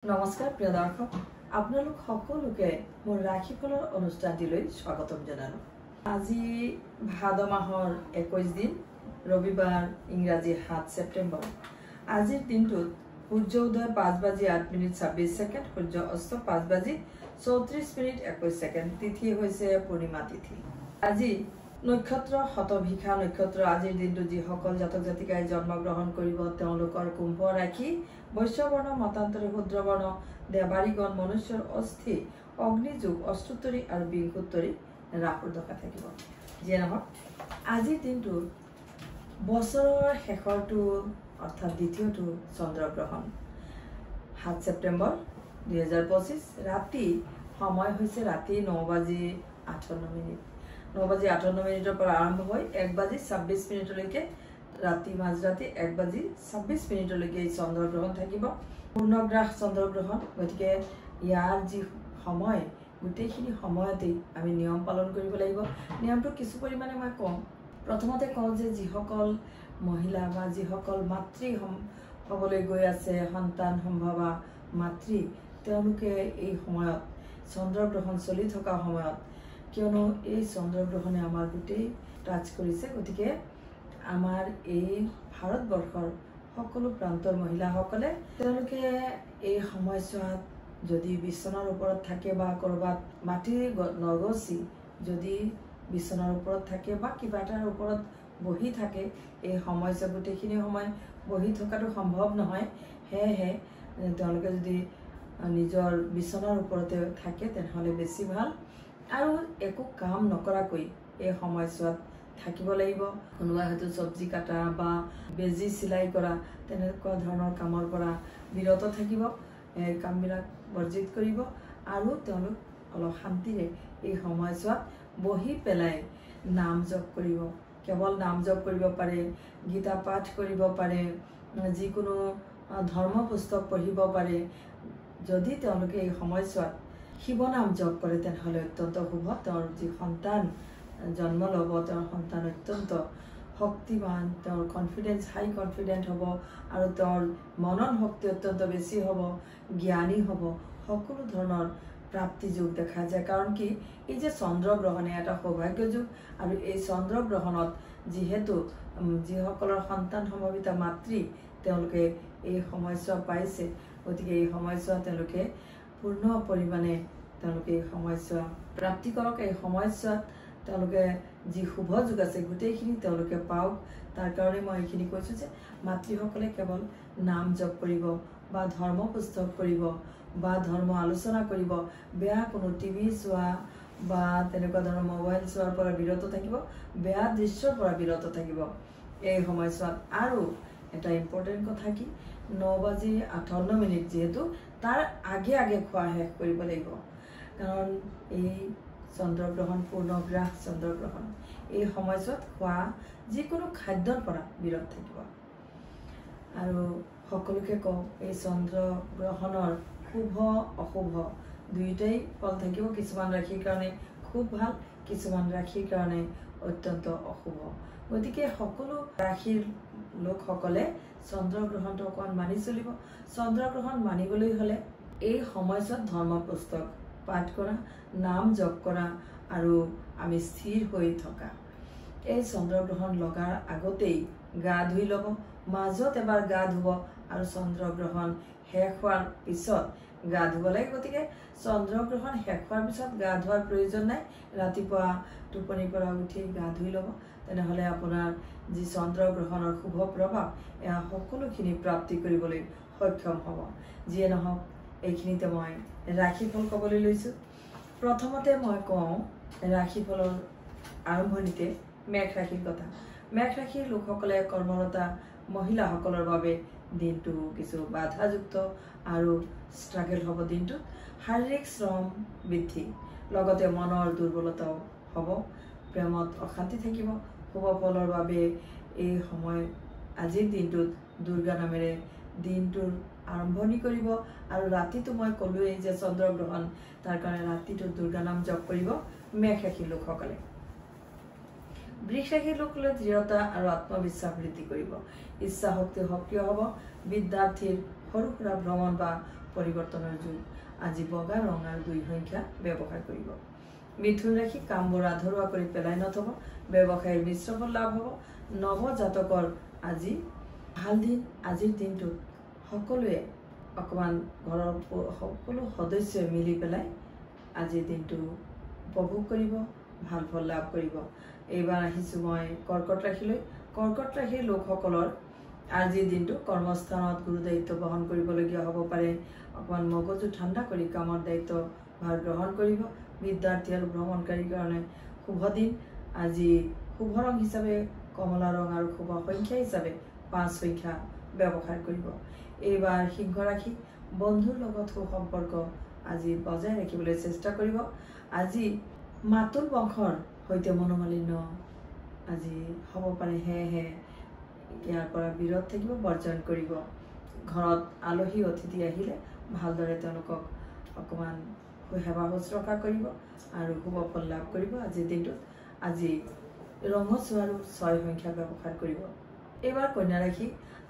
নমস্কাৰ প্ৰিয় দৰ্শক আপোনালোক সকলোকে মোৰ ৰাশিফলৰ অনুষ্ঠানটিলৈ স্বাগতম জনালো। আজি ভাদ মাহৰ 21 দিন ৰবিবাৰ ইংৰাজী 7 ছেপ্টেম্বৰ। আজিৰ দিনটোত সূৰ্য উদয় 5:08:26, সূৰ্য অস্ত 5:34:21। তিথি হৈছে পূৰ্ণিমা তিথি। আজি নক্ষত্ৰ শতভিষা নক্ষত্ৰ। আজিৰ দিনটো যিসকল জাতক জাতিকাই জন্মগ্ৰহণ কৰিব তেওঁলোকৰ কুম্ভ ৰাশি, বৈশ্যবৰ্ণ, মতান্তৰী, শূদ্ৰবৰ্ণ, দেৱাৰীগণ, মনুষ্যৰ অস্থি, অগ্নিযোগ, অষ্টোত্তৰী আৰু বিংশোত্তৰী ৰাহুৰ দশা থাকিব। যিয়ে নহওক আজিৰ দিনটো বছৰৰ শেষৰটো অৰ্থাৎ দ্বিতীয়টো চন্দ্ৰগ্ৰহণ 7 ছেপ্টেম্বৰ 2025। ৰাতি সময় হৈছে ৰাতি 9:58। 9:58 পৰা আৰম্ভ হৈ 1:26 ৰাতি মাজৰাতি 1:26 এই চন্দ্ৰগ্ৰহণ থাকিব। পূৰ্ণগ্ৰাস চন্দ্ৰগ্ৰহণ। গতিকে ইয়াৰ যি সময় গোটেইখিনি সময়তেই আমি নিয়ম পালন কৰিব লাগিব। নিয়মটো কিছু পৰিমাণে মই কওঁ। প্ৰথমতে কওঁ যে যিসকল মহিলা বা যিসকল মাতৃ হ'বলৈ গৈ আছে, সন্তান সম্ভৱা মাতৃ, তেওঁলোকে এই সময়ত চন্দ্ৰগ্ৰহণ চলি থকা সময়ত, কিয়নো এই চন্দ্ৰগ্ৰহণে আমাৰ গোটেই টাচ কৰিছে, গতিকে আমাৰ এই ভাৰতবৰ্ষৰ সকলো প্ৰান্তৰ মহিলাসকলে তেওঁলোকে এই সময়ছোৱাত যদি বিচনাৰ ওপৰত থাকে বা ক'ৰবাত মাটি নগচি যদি বিচনাৰ ওপৰত থাকে বা কিবা এটাৰ ওপৰত বহি থাকে, এই সময়ছোৱা গোটেইখিনি সময় বহি থকাটো সম্ভৱ নহয়। সেয়েহে তেওঁলোকে যদি নিজৰ বিচনাৰ ওপৰতে থাকে তেনেহ'লে বেছি ভাল। আৰু একো কাম নকৰাকৈ এই সময়ছোৱাত থাকিব লাগিব। কোনোবাই হয়তো চব্জি কাটা বা বেজি চিলাই কৰা তেনেকুৱা ধৰণৰ কামৰ পৰা বিৰত থাকিব। এই কামবিলাক বৰ্জিত কৰিব আৰু তেওঁলোক অলপ শান্তিৰে এই সময়ছোৱাত বহি পেলাই নাম জপ কৰিব। কেৱল নাম জপ কৰিব পাৰে, গীতা পাঠ কৰিব পাৰে, যিকোনো ধৰ্ম পুস্তক পঢ়িব পাৰে। যদি তেওঁলোকে এই সময়ছোৱাত শিৱনাম জপ কৰে তেনেহ'লে অত্যন্ত শুভ। তেওঁৰ যি সন্তান জন্ম ল'ব, তেওঁৰ সন্তান অত্যন্ত শক্তিৱান, তেওঁৰ হাই কনফিডেণ্ট হ'ব আৰু তেওঁৰ মনন শক্তি অত্যন্ত বেছি হ'ব, জ্ঞানী হ'ব, সকলো ধৰণৰ প্ৰাপ্তি যোগ দেখা যায়। কাৰণ কি এই যে চন্দ্ৰগ্ৰহণে এটা সৌভাগ্য যোগ, আৰু এই চন্দ্ৰগ্ৰহণত যিহেতু যিসকলৰ সন্তান সম্ভৱিতা মাতৃ তেওঁলোকে এই সময়ছোৱা পাইছে, গতিকে এই সময়ছোৱা তেওঁলোকে পূৰ্ণ পৰিমাণে তেওঁলোকে এই সময়ছোৱা প্ৰাপ্তি কৰক। এই সময়ছোৱাত তেওঁলোকে যি শুভ যোগ আছে গোটেইখিনি তেওঁলোকে পাওক। তাৰ কাৰণে মই এইখিনি কৈছোঁ যে মাতৃসকলে কেৱল নাম জপ কৰিব বা ধৰ্ম পুস্তক কৰিব বা ধৰ্ম আলোচনা কৰিব, বেয়া কোনো টিভি চোৱা বা তেনেকুৱা ধৰণৰ মোবাইল চোৱাৰ পৰা বিৰত থাকিব, বেয়া দৃশ্যৰ পৰা বিৰত থাকিব এই সময়ছোৱাত। আৰু এটা ইম্পৰ্টেণ্ট কথা কি, 9:58 যিহেতু তাৰ আগে আগে খোৱা শেষ কৰিব লাগিব। কাৰণ এই চন্দ্ৰগ্ৰহণ পূৰ্ণগ্ৰাস চন্দ্ৰগ্ৰহণ, এই সময়ছোৱাত খোৱা যিকোনো খাদ্যৰ পৰা বিৰত থাকিব। আৰু সকলোকে কওঁ এই চন্দ্ৰগ্ৰহণৰ শুভ অশুভ দুয়োটাই ফল থাকিব। কিছুমান ৰাশিৰ কাৰণে খুব ভাল, কিছুমান ৰাশিৰ কাৰণে অত্যন্ত অশুভ। গতিকে সকলো ৰাশিৰ লোকসকলে চন্দ্ৰগ্ৰহণটো অকণমান মানি চলিব। চন্দ্ৰগ্ৰহণ মানিবলৈ হ'লে এই সময়ছোৱাত ধৰ্ম পুস্তক পাঠ কৰা, নাম জপ কৰা আৰু আমি স্থিৰ হৈ থকা। এই চন্দ্ৰগ্ৰহণ লগাৰ আগতেই গা ধুই ল'ব, মাজত এবাৰ গা ধুব আৰু চন্দ্ৰগ্ৰহণ শেষ হোৱাৰ পিছত গা ধুব লাগে। গতিকে চন্দ্ৰগ্ৰহণ শেষ হোৱাৰ পিছত গা ধোৱাৰ প্ৰয়োজন নাই। ৰাতিপুৱা টোপনিৰ পৰা উঠি গা ধুই ল'ব, তেনেহ'লে আপোনাৰ যি চন্দ্ৰগ্ৰহণৰ শুভ প্ৰভাৱ এয়া সকলোখিনি প্ৰাপ্তি কৰিবলৈ সক্ষম হ'ব। যিয়ে নহওক এইখিনিতে মই ৰাশিফল ক'বলৈ লৈছোঁ। প্ৰথমতে মই কওঁ ৰাশিফলৰ আৰম্ভণিতে মেঘ ৰাশিৰ কথা। মেঘ ৰাশিৰ লোকসকলে কৰ্মৰতা মহিলাসকলৰ বাবে দিনটো কিছু বাধাযুক্ত আৰু ষ্ট্ৰাগল হ'ব। দিনটোত শাৰীৰিক শ্ৰম বৃদ্ধি, লগতে মনৰ দুৰ্বলতাও হ'ব, প্ৰেমত অশান্তি থাকিব। শুভ ফলৰ বাবে এই সময় আজিৰ দিনটোত দুৰ্গা নামেৰে দিনটোৰ আৰম্ভণি কৰিব। আৰু ৰাতিটো মই ক'লোৱেই যে চন্দ্ৰগ্ৰহণ, তাৰ কাৰণে ৰাতিটো দুৰ্গা নাম জপ কৰিব মেঘ ৰাশিৰ লোকসকলে। বৃষ ৰাশিৰ লোকসকলে দৃঢ়তা আৰু আত্মবিশ্বাস বৃদ্ধি কৰিব, ইচ্ছা শক্তি সক্ৰিয় হ'ব। বিদ্যাৰ্থীৰ সৰু সুৰা ভ্ৰমণ বা পৰিৱৰ্তনৰ যুগ আজি বগা ৰং আৰু 2 সংখ্যা ব্যৱহাৰ কৰিব মিথুন ৰাশি কামবোৰ আধৰুৱা কৰি পেলাই নথব ব্যৱসায়ৰ মিশ্ৰ ফল লাভ হ'ব নৱজাতকৰ আজি ভাল দিন আজিৰ দিনটোত সকলোৱে অকমান ঘৰৰ সকলো সদস্যই মিলি পেলাই আজিৰ দিনটো উপভোগ কৰিব ভাল ফল লাভ কৰিব এইবাৰ আহিছো মই কৰ্কট ৰাশিলৈ কৰ্কট ৰাশিৰ লোকসকলৰ আজিৰ দিনটো কৰ্মস্থানত গুৰু দায়িত্ব বহন কৰিবলগীয়া হ'ব পাৰে অকমান মগজু ঠাণ্ডা কৰি কামৰ দায়িত্ব ভাৰ গ্ৰহণ কৰিব বিদ্যাৰ্থী আৰু ভ্ৰমণকাৰীৰ কাৰণে শুভ দিন আজি শুভ ৰং হিচাপে কমলা ৰং আৰু শুভ সংখ্যা হিচাপে 5 সংখ্যা ব্যৱহাৰ কৰিব এইবাৰ সিংহ ৰাশি বন্ধুৰ লগত সুসম্পৰ্ক আজি বজাই ৰাখিবলৈ চেষ্টা কৰিব আজি মাতুল বংশৰ সৈতে মনোমালিন্য আজি হ'ব পাৰে হে ইয়াৰ পৰা বিৰত থাকিব বৰ্জন কৰিব ঘৰত আলহী অতিথি আহিলে ভালদৰে তেওঁলোকক অকমান সেৱা শুশ্ৰূষা কৰিব আৰু শুভ ফল লাভ কৰিব আজিৰ দিনটোত আজি ৰঙচু আৰু 6 সংখ্যা ব্যৱহাৰ কৰিব এইবাৰ কন্যা ৰাশি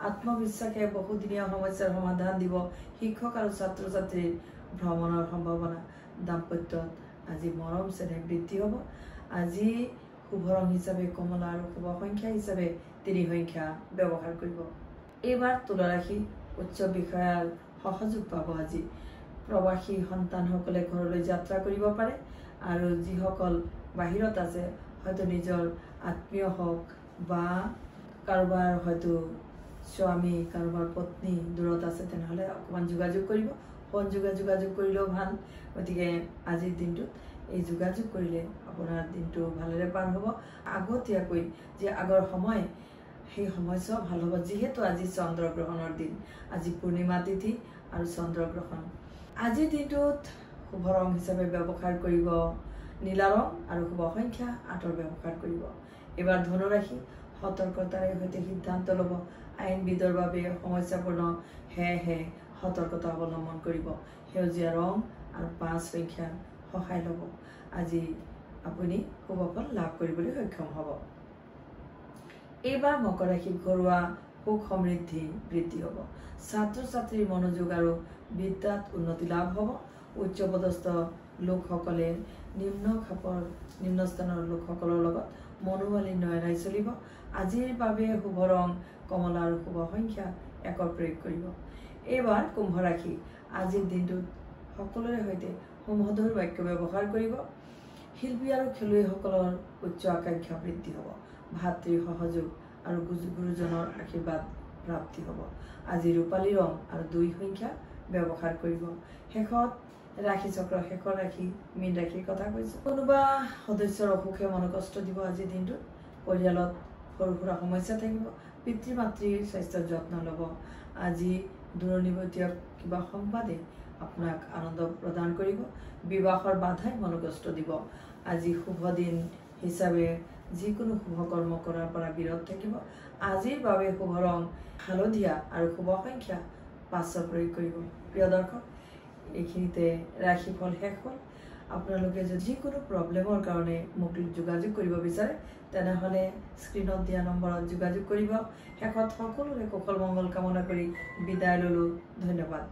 আত্মবিশ্বাসে বহুদিনীয়া সমস্যাৰ সমাধান দিব শিক্ষক আৰু ছাত্ৰ ছাত্ৰীৰ ভ্ৰমণৰ সম্ভাৱনা দাম্পত্যত আজি মৰম চেনেহ বৃদ্ধি হ'ব আজি শুভ ৰং হিচাপে কমলা আৰু শুভ সংখ্যা হিচাপে 3 সংখ্যা ব্যৱহাৰ কৰিব এইবাৰ তুলা ৰাশি উচ্চ বিষয়াৰ সহযোগ পাব আজি প্ৰবাসী সন্তানসকলে ঘৰলৈ যাত্ৰা কৰিব পাৰে আৰু যিসকল বাহিৰত আছে হয়তো নিজৰ আত্মীয় হওক বা কাৰোবাৰ হয়তো স্বামী কাৰোবাৰ পত্নী দূৰত আছে তেনেহলে অকমান যোগাযোগ কৰিব ফোন যোগাযোগ কৰিলেও ভাল গতিকে আজিৰ দিনটোত এই যোগাযোগ কৰিলে আপোনাৰ দিনটো ভালৰে পাৰ হ'ব আগতীয়াকৈ যে আগৰ সময় সেই সময়ছোৱা ভাল হ'ব যিহেতু আজি চন্দ্ৰগ্ৰহণৰ দিন আজি পূৰ্ণিমা তিথি আৰু চন্দ্ৰগ্ৰহণ আজিৰ দিনটোত শুভ ৰং হিচাপে ব্যৱহাৰ কৰিব নীলা ৰং আৰু শুভ সংখ্যা 8 ব্যৱহাৰ কৰিব এবাৰ ধনু ৰাশি সতৰ্কতাৰে সৈতে সিদ্ধান্ত ল'ব আইনবিদৰ বাবে সমস্যাপূৰ্ণ হে সতৰ্কতা অৱলম্বন কৰিব সেউজীয়া ৰং আৰু 5 সংখ্যা সহায় ল'ব আজি আপুনি শুভ ফল লাভ কৰিবলৈ সক্ষম হ'ব এইবাৰ মকৰ ৰাশি ঘৰুৱা সুখ সমৃদ্ধি বৃদ্ধি হ'ব ছাত্ৰ ছাত্ৰীৰ মনোযোগ আৰু বিদ্যাত উন্নতি লাভ হ'ব উচ্চপদস্থ লোকসকলে নিম্ন স্থানৰ লোকসকলৰ লগত মনোমালিন্য এৰাই চলিব আজিৰ বাবে শুভ ৰং কমলা আৰু শুভ সংখ্যা 1 প্ৰয়োগ কৰিব এইবাৰ কুম্ভ ৰাশি আজিৰ দিনটোত সকলোৰে সৈতে সুমধুৰ বাক্য ব্যৱহাৰ কৰিব শিল্পী আৰু খেলুৱৈসকলৰ উচ্চ আকাংক্ষা বৃদ্ধি হ'ব ভাতৃৰ সহযোগ আৰু গুৰুজনৰ আশীৰ্বাদ প্ৰাপ্তি হ'ব আজি ৰূপালী ৰং আৰু 2 সংখ্যা ব্যৱহাৰ কৰিব শেষত ৰাশি চক্ৰ শেষৰ ৰাশি মীন ৰাশিৰ কথা কৈছো কোনোবা সদস্যৰ অসুখে মনকষ্ট দিব আজিৰ দিনটোত পৰিয়ালত সৰু সুৰা সমস্যা থাকিব পিতৃ মাতৃৰ স্বাস্থ্যৰ যত্ন ল'ব আজি দূৰণিবতীয়া কিবা সংবাদে আপোনাক আনন্দ প্ৰদান কৰিব বিবাহৰ বাধাই মনকষ্ট দিব আজি শুভ দিন হিচাপে যিকোনো শুভ কৰ্ম কৰাৰ পৰা বিৰত থাকিব আজিৰ বাবে শুভ ৰং হালধীয়া আৰু শুভ সংখ্যা 5 প্ৰয়োগ কৰিব প্ৰিয় দৰ্শক এইখিনিতে ৰাশিফল শেষ হ'ল আপোনালোকে যদি যিকোনো প্ৰব্লেমৰ কাৰণে মোক যোগাযোগ কৰিব বিচাৰে তেনেহলে স্ক্ৰীনত দিয়া নম্বৰত যোগাযোগ কৰিব শেষত সকলোৰে কুশল মংগল কামনা কৰি বিদায় ললো ধন্যবাদ